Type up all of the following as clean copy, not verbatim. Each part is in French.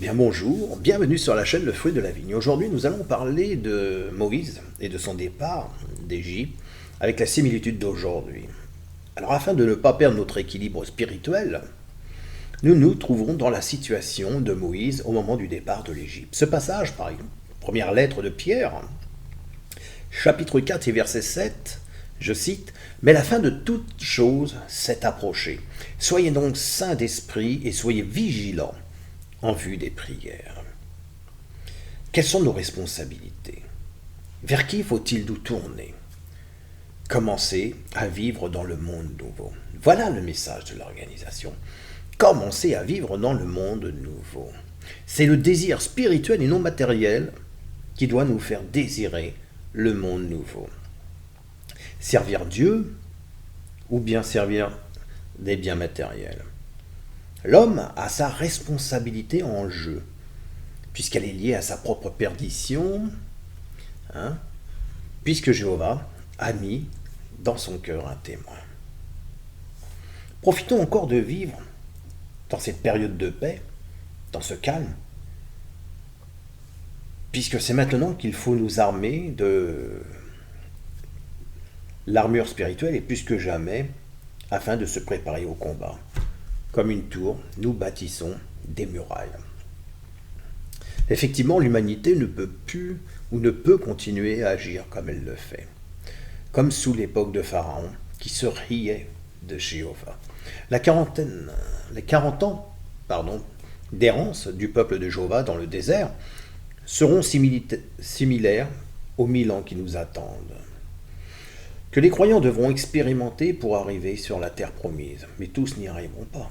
Eh bien bonjour, bienvenue sur la chaîne Le Fruit de la Vigne. Aujourd'hui nous allons parler de Moïse et de son départ d'Égypte avec la similitude d'aujourd'hui. Alors afin de ne pas perdre notre équilibre spirituel, nous nous trouverons dans la situation de Moïse au moment du départ de l'Égypte. Ce passage, par exemple, première lettre de Pierre, chapitre 4 et verset 7, je cite, « Mais la fin de toute chose s'est approchée. Soyez donc saints d'esprit et soyez vigilants en vue des prières. » Quelles sont nos responsabilités? Vers qui faut-il nous tourner? Commencer à vivre dans le monde nouveau. Voilà le message de l'organisation. Commencer à vivre dans le monde nouveau. C'est le désir spirituel et non matériel qui doit nous faire désirer le monde nouveau. Servir Dieu ou bien servir des biens matériels. L'homme a sa responsabilité en jeu, puisqu'elle est liée à sa propre perdition, puisque Jéhovah a mis dans son cœur un témoin. Profitons encore de vivre dans cette période de paix, dans ce calme, puisque c'est maintenant qu'il faut nous armer de l'armure spirituelle et plus que jamais, afin de se préparer au combat. Comme une tour, nous bâtissons des murailles. Effectivement, l'humanité ne peut plus ou ne peut continuer à agir comme elle le fait. Comme sous l'époque de Pharaon, qui se riait de Jéhovah. Les 40 ans d'errance du peuple de Jéhovah dans le désert seront similaires aux 1000 ans qui nous attendent, que les croyants devront expérimenter pour arriver sur la terre promise, mais tous n'y arriveront pas.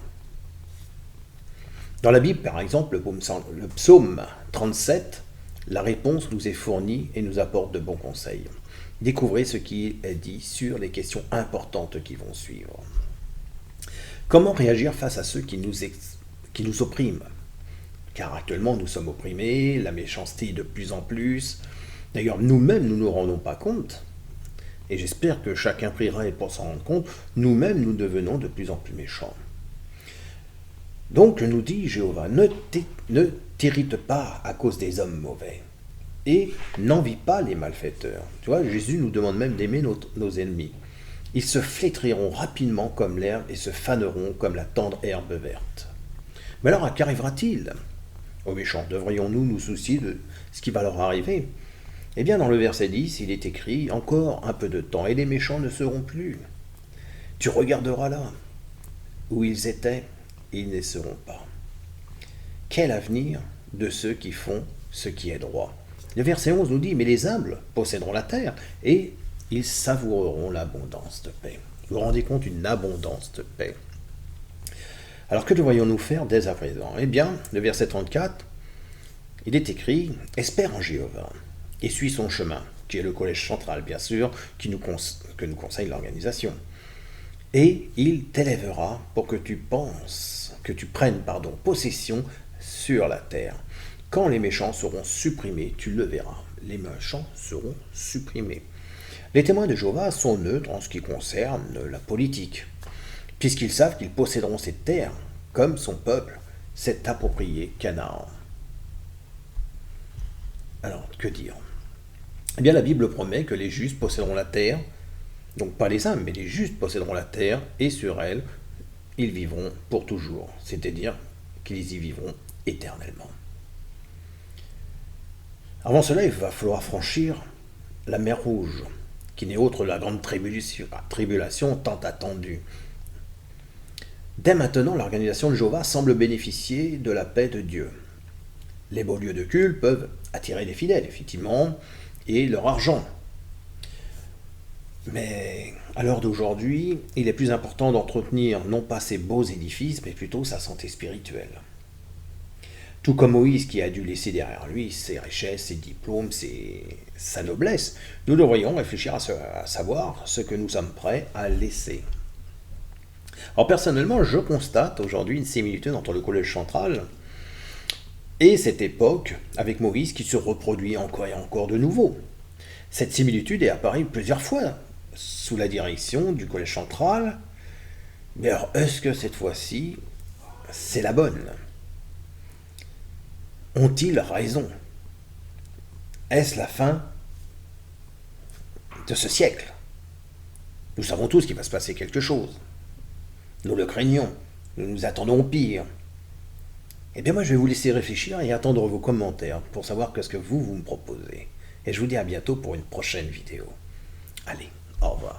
Dans la Bible, par exemple, le psaume 37, la réponse nous est fournie et nous apporte de bons conseils. Découvrez ce qui est dit sur les questions importantes qui vont suivre. Comment réagir face à ceux qui nous oppriment? Car actuellement, nous sommes opprimés, la méchanceté de plus en plus. D'ailleurs, nous-mêmes, nous ne nous rendons pas compte. Et j'espère que chacun priera et pour s'en rendre compte, nous-mêmes, nous devenons de plus en plus méchants. Donc, nous dit Jéhovah, ne t'irrite pas à cause des hommes mauvais et n'envie pas les malfaiteurs. Tu vois, Jésus nous demande même d'aimer nos ennemis. Ils se flétriront rapidement comme l'herbe et se faneront comme la tendre herbe verte. Mais alors, qu'arrivera-t-il aux méchants? Devrions-nous nous soucier de ce qui va leur arriver? Eh bien, dans le verset 10, il est écrit « Encore un peu de temps, et les méchants ne seront plus. Tu regarderas là, où ils étaient, et ils ne seront pas. Quel avenir de ceux qui font ce qui est droit ?» Le verset 11 nous dit « Mais les humbles posséderont la terre, et ils savoureront l'abondance de paix. » Vous vous rendez compte, une abondance de paix. Alors que devrions-nous faire dès à présent? Eh bien, le verset 34, il est écrit « Espère en Jéhovah. » Et suis son chemin, qui est le collège central, bien sûr, que nous conseille l'organisation. Et il t'élèvera pour que tu prennes possession sur la terre. Quand les méchants seront supprimés, tu le verras. Les méchants seront supprimés. Les témoins de Jéhovah sont neutres en ce qui concerne la politique, puisqu'ils savent qu'ils posséderont cette terre, comme son peuple s'est approprié Canaan. Alors, que dire? Eh bien, la Bible promet que les justes posséderont la terre, donc pas les hommes, mais les justes posséderont la terre, et sur elle, ils vivront pour toujours, c'est-à-dire qu'ils y vivront éternellement. Avant cela, il va falloir franchir la mer Rouge, qui n'est autre la grande tribulation tant attendue. Dès maintenant, l'organisation de Jéhovah semble bénéficier de la paix de Dieu. Les beaux lieux de culte peuvent attirer les fidèles, effectivement, et leur argent. Mais à l'heure d'aujourd'hui, il est plus important d'entretenir non pas ces beaux édifices, mais plutôt sa santé spirituelle. Tout comme Moïse qui a dû laisser derrière lui ses richesses, ses diplômes, sa noblesse, nous devrions réfléchir à savoir ce que nous sommes prêts à laisser. Alors personnellement, je constate aujourd'hui une similitude entre le collège central et cette époque avec Moïse qui se reproduit encore et encore de nouveau. Cette similitude est apparue plusieurs fois sous la direction du collège central, mais alors est-ce que cette fois-ci c'est la bonne? ont-ils raison? Est-ce la fin de ce siècle? Nous savons tous qu'il va se passer quelque chose. Nous le craignons. Nous nous attendons au pire. Eh bien moi je vais vous laisser réfléchir et attendre vos commentaires pour savoir qu'est-ce que vous me proposez. Et je vous dis à bientôt pour une prochaine vidéo. Allez, au revoir.